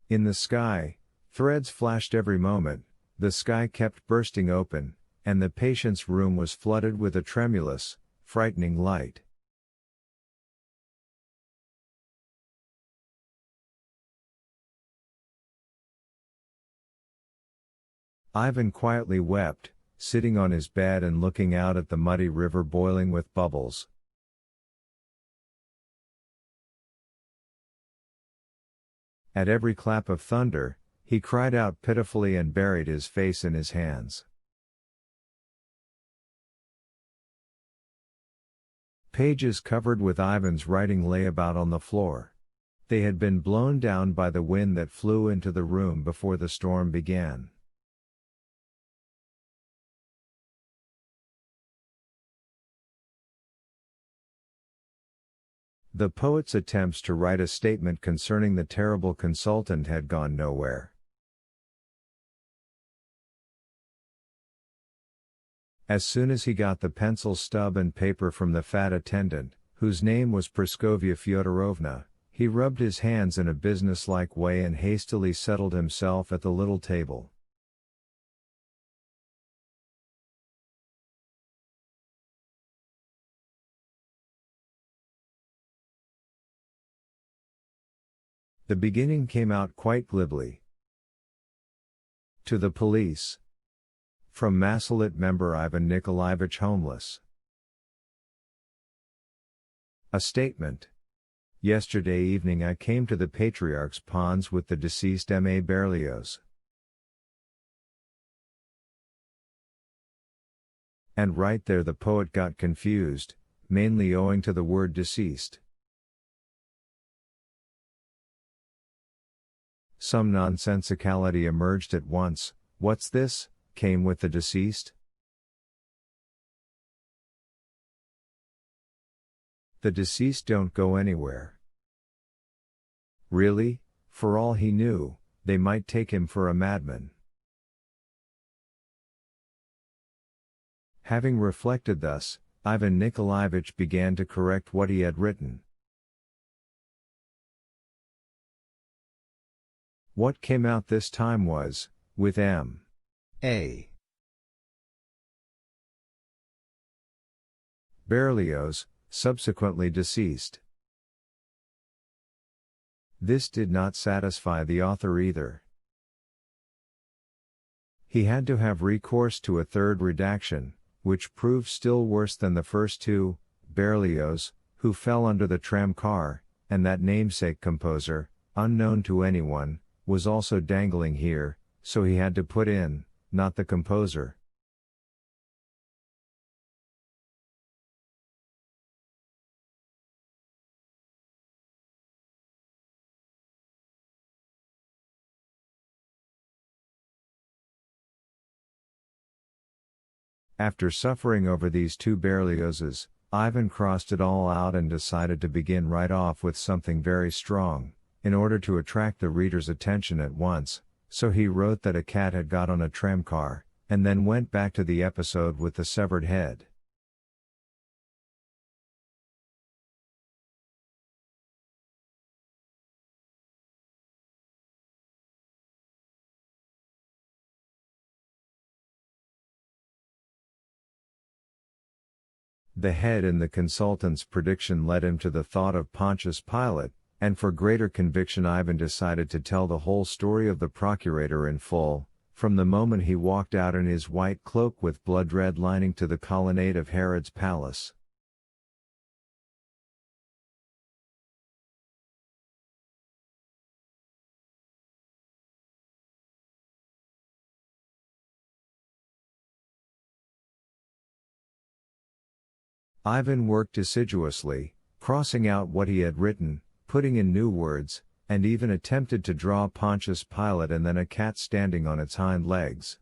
In the sky, threads flashed every moment, the sky kept bursting open, and the patient's room was flooded with a tremulous, frightening light. Ivan quietly wept, sitting on his bed and looking out at the muddy river boiling with bubbles. At every clap of thunder, he cried out pitifully and buried his face in his hands. Pages covered with Ivan's writing lay about on the floor. They had been blown down by the wind that flew into the room before the storm began. The poet's attempts to write a statement concerning the terrible consultant had gone nowhere. As soon as he got the pencil stub and paper from the fat attendant, whose name was Praskovia Fyodorovna, he rubbed his hands in a businesslike way and hastily settled himself at the little table. The beginning came out quite glibly. To the police. From Masalit member Ivan Nikolaevich homeless. A statement. Yesterday evening I came to the Patriarch's ponds with the deceased M.A. Berlioz. And right there the poet got confused, mainly owing to the word deceased. Some nonsensicality emerged at once. What's this? Came with the deceased? The deceased don't go anywhere. Really? For all he knew, they might take him for a madman. Having reflected thus, Ivan Nikolaevich began to correct what he had written. What came out this time was, with M.A. Berlioz, subsequently deceased. This did not satisfy the author either. He had to have recourse to a third redaction, which proved still worse than the first two, Berlioz, who fell under the tramcar, and that namesake composer, unknown to anyone, was also dangling here, so he had to put in, not the composer. After suffering over these two Berliozes, Ivan crossed it all out and decided to begin right off with something very strong, in order to attract the reader's attention at once, so he wrote that a cat had got on a tramcar, and then went back to the episode with the severed head. The head in the consultant's prediction led him to the thought of Pontius Pilate, and for greater conviction Ivan decided to tell the whole story of the procurator in full, from the moment he walked out in his white cloak with blood-red lining to the colonnade of Herod's palace. Ivan worked assiduously, crossing out what he had written, putting in new words, and even attempted to draw Pontius Pilate and then a cat standing on its hind legs.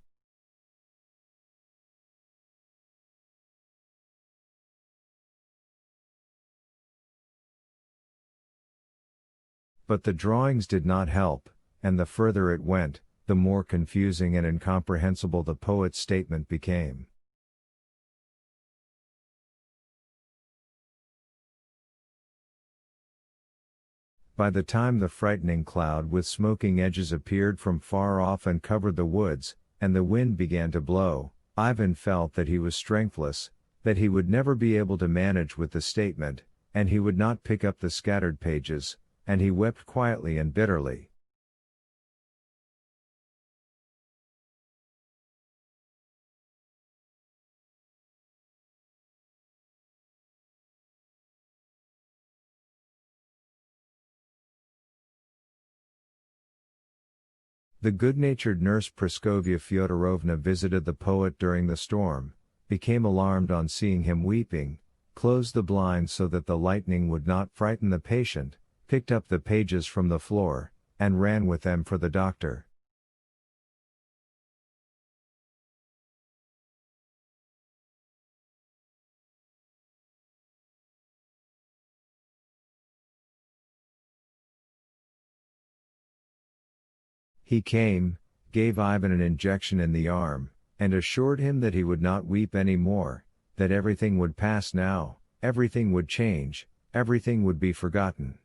But the drawings did not help, and the further it went, the more confusing and incomprehensible the poet's statement became. By the time the frightening cloud with smoking edges appeared from far off and covered the woods, and the wind began to blow, Ivan felt that he was strengthless, that he would never be able to manage with the statement, and he would not pick up the scattered pages, and he wept quietly and bitterly. The good-natured nurse Praskovia Fyodorovna visited the poet during the storm, became alarmed on seeing him weeping, closed the blinds so that the lightning would not frighten the patient, picked up the pages from the floor, and ran with them for the doctor. He came, gave Ivan an injection in the arm, and assured him that he would not weep any more, that everything would pass now, everything would change, everything would be forgotten.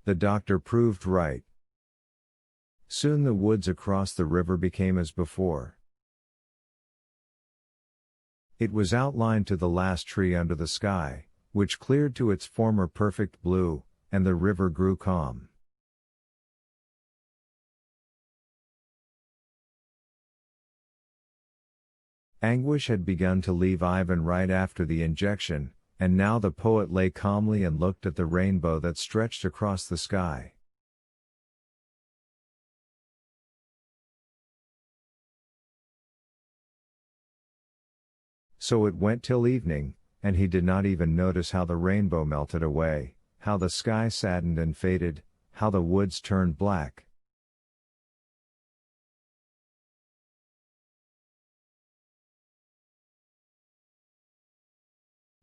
The doctor proved right. Soon the woods across the river became as before. It was outlined to the last tree under the sky, which cleared to its former perfect blue, and the river grew calm. Anguish had begun to leave Ivan right after the injection, and now the poet lay calmly and looked at the rainbow that stretched across the sky. So it went till evening, and he did not even notice how the rainbow melted away, how the sky saddened and faded, how the woods turned black.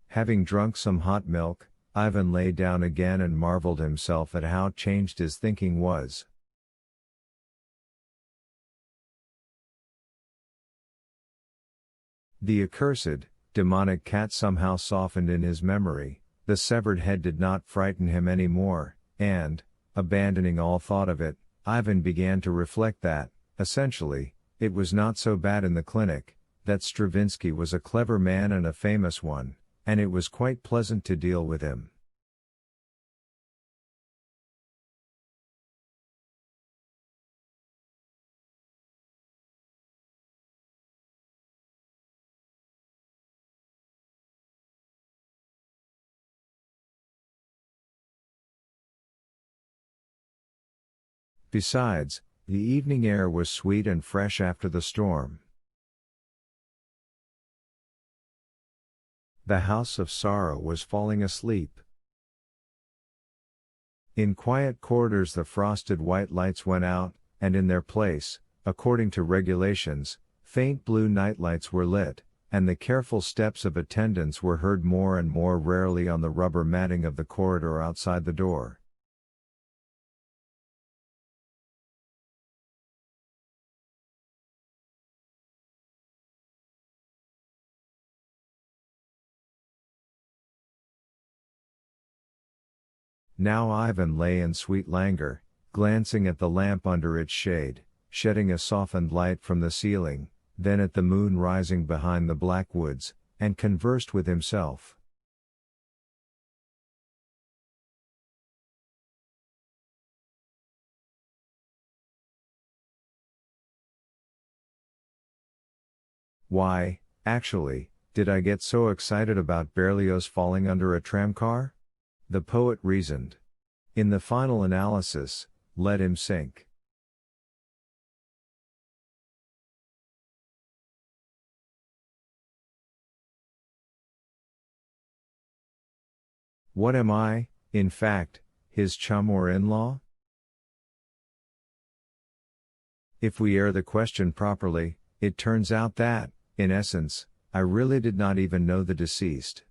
Having drunk some hot milk, Ivan lay down again and marveled himself at how changed his thinking was. The accursed, demonic cat somehow softened in his memory, the severed head did not frighten him any more, and, abandoning all thought of it, Ivan began to reflect that, essentially, it was not so bad in the clinic, that Stravinsky was a clever man and a famous one, and it was quite pleasant to deal with him. Besides, the evening air was sweet and fresh after the storm. The house of sorrow was falling asleep. In quiet corridors the frosted white lights went out, and in their place, according to regulations, faint blue nightlights were lit, and the careful steps of attendants were heard more and more rarely on the rubber matting of the corridor outside the door. Now Ivan lay in sweet languor, glancing at the lamp under its shade, shedding a softened light from the ceiling, then at the moon rising behind the black woods, and conversed with himself. Why, actually, did I get so excited about Berlioz falling under a tramcar? The poet reasoned. In the final analysis, let him sink. What am I, in fact, his chum or in-law? If we air the question properly, it turns out that, in essence, I really did not even know the deceased.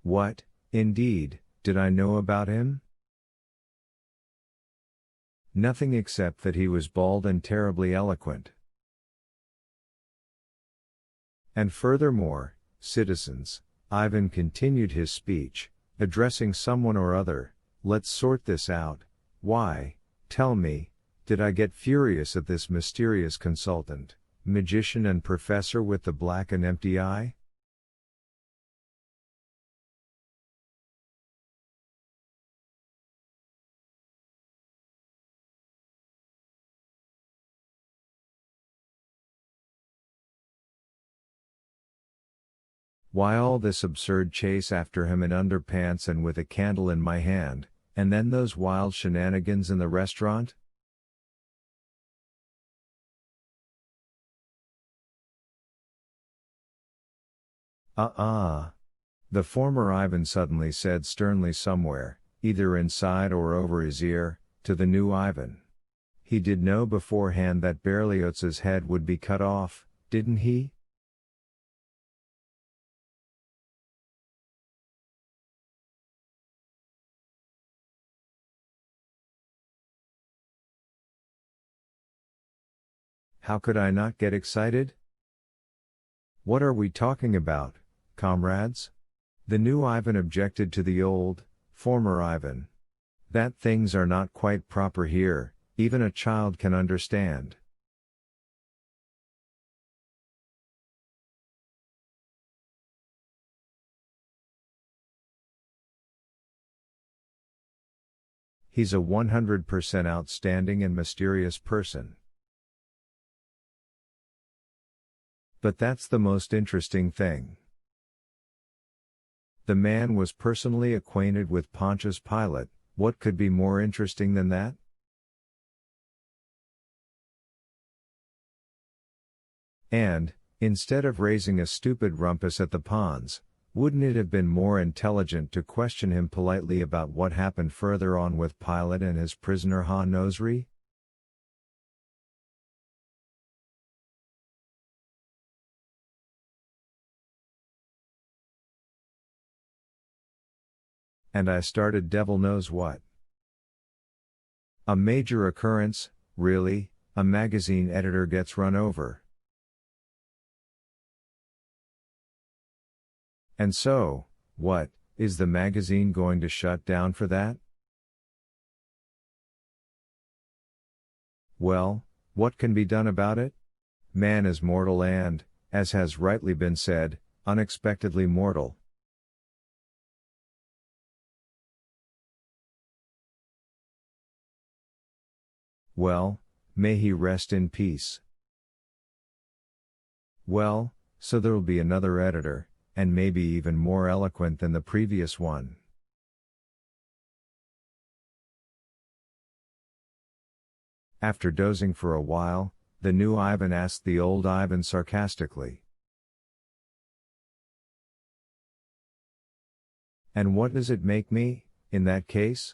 What, indeed, did I know about him? Nothing except that he was bald and terribly eloquent. And furthermore, citizens, Ivan continued his speech, addressing someone or other, let's sort this out. Why, tell me, did I get furious at this mysterious consultant, magician and professor with the black and empty eye? Why all this absurd chase after him in underpants and with a candle in my hand, and then those wild shenanigans in the restaurant? The former Ivan suddenly said sternly somewhere, either inside or over his ear, to the new Ivan. He did know beforehand that Berlioz's head would be cut off, didn't he? How could I not get excited? What are we talking about, comrades? The new Ivan objected to the old, former Ivan. That things are not quite proper here, even a child can understand. He's a 100% outstanding and mysterious person. But that's the most interesting thing. The man was personally acquainted with Pontius Pilate. What could be more interesting than that? And, instead of raising a stupid rumpus at the Pons, wouldn't it have been more intelligent to question him politely about what happened further on with Pilate and his prisoner Ha-Nosri? And I started devil knows what. A major occurrence, really, a magazine editor gets run over. And so, what, is the magazine going to shut down for that? Well, what can be done about it? Man is mortal and, as has rightly been said, unexpectedly mortal. Well, may he rest in peace. Well, so there'll be another editor, and maybe even more eloquent than the previous one. After dozing for a while, the new Ivan asked the old Ivan sarcastically. And what does it make me, in that case?